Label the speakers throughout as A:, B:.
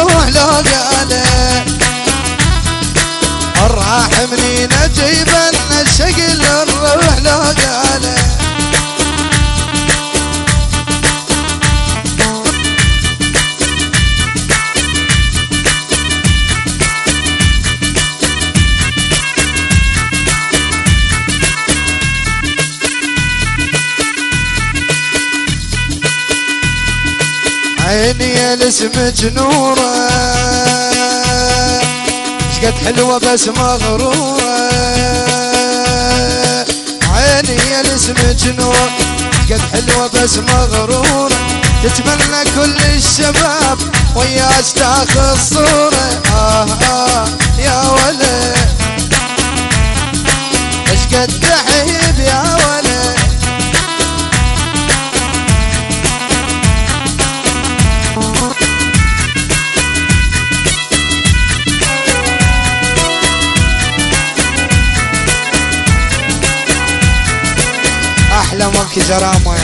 A: الروح لو قاله الراح منين اجيب لنا الشقل الروح لو قاله عيني يا لسمك نوره شقد حلوه بس مغروره عيني يا لسمك نوره شقد حلوه بس مغروره تتمنى كل الشباب وياك تاخذ صوره يا ولد اشقد تحيب يا ولد احلى ملك جرامه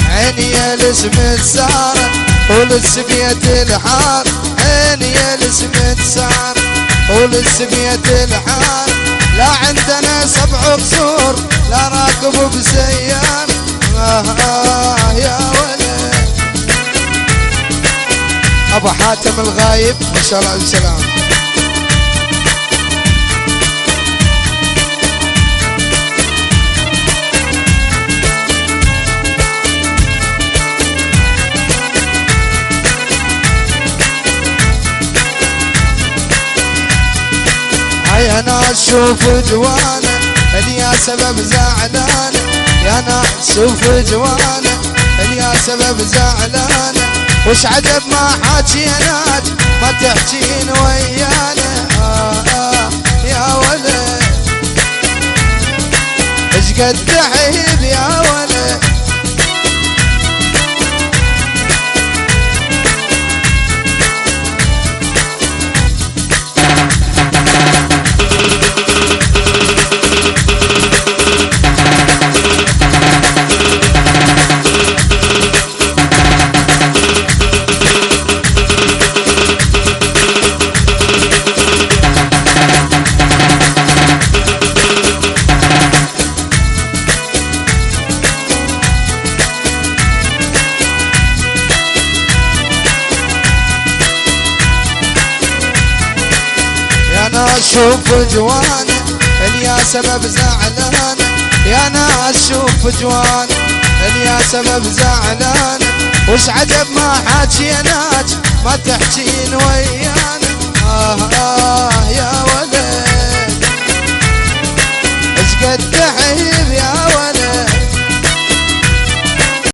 A: عيني يا لسمة سارة ولسبية الحار عيني يا لسمة سارة ولسبية الحار لا عندنا 7 قصور لا راكب بسيار يا ولد ابو حاتم الغايب ما شاء الله السلام يا ناس شوف جوانا يا سبب زعلانة يا ناس شوف جوانا يا سبب زعلانة وش عجب ما حاجيناك ما تحجين ويانا يا ولد ايش قد تحيب يا ولد شوف جوانا يا سبب زعلانة يا ناس شوف جوانا يا سبب زعلانة وش عجب ما حاجيناك ما تحجين ويانا يا ولد ايش قد تحيب يا ولد